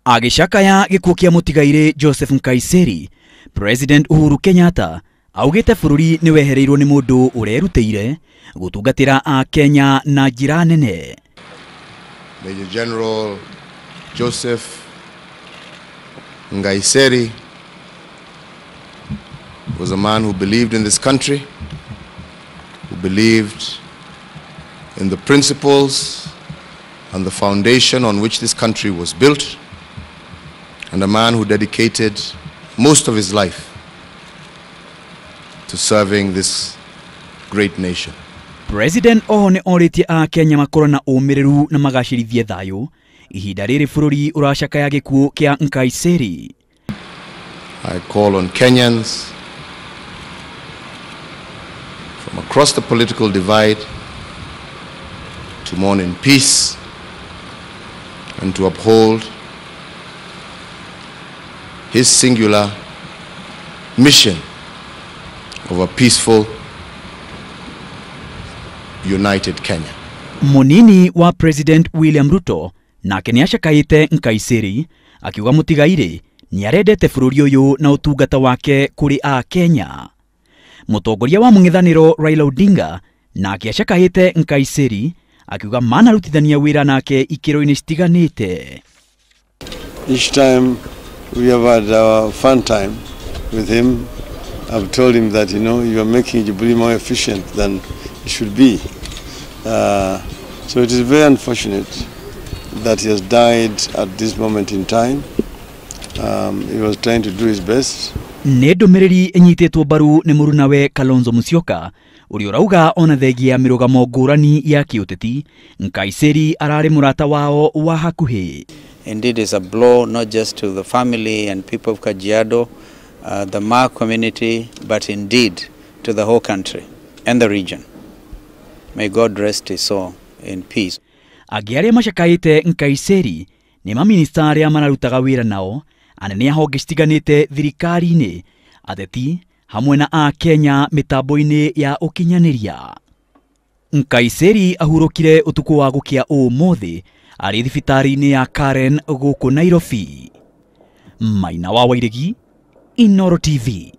Agicakaya gikuo kia mutigairi Joseph Nkaiserry, President Uhuru Kenyatta augite bururi ni wehereirwo ni mundu urerutire gutungatira a Kenya na njira nene. Major General Joseph Nkaissery was a man who believed in this country, who believed in the principles and the foundation on which this country was built, and a man who dedicated most of his life to serving this great nation. President ohone oritie a Kenya makoro na umiriru na magacirithie thayo ihinda riri bururi uracakaya gikuo kia Nkaiserry. I call on Kenyans from across the political divide to mourn in peace and to uphold his singular mission of a peaceful, united Kenya. Munini wa President William Ruto nake niacakaite Nkaiserry akiuga mutigairi ni arendete bururi uyu na utungata wake kuri a Kenya. Mutongoria wa mung'ethaniro Raila Odinga nake acakaite Nkaiserry akiuga manarutithania wira nake ikiro-ini citiganite. Each time we have had our fun time with him, I've told him that, you are making Jubilee more efficient than it should be. So it is very unfortunate that he has died at this moment in time. He was trying to do his best. Nä ndumriri inyitetwo mbaru nä murunawe Kalonzo Musyoka uri urauga ona thegia mirugamo ngurani ya kiuteti Nkaiserry arari murata wao wa hakuhi. Indeed, it's a blow not just to the family and people of Kajiado, the Maa community, but indeed to the whole country and the region. May God rest his soul in peace. Agiaria macakaite Nkaiserry ni maminista aria manarutaga wira nao anene a honge citiganite thirikari-ini, ateti hamwe na a Kenya mitambo-ini ya ukinyaniria. Nkaiserry ahurukire utuku wa gukia uumuthi ari thibitari-ini ya Karen guku Nairobi. Maina wa Wairigi, Inooro TV.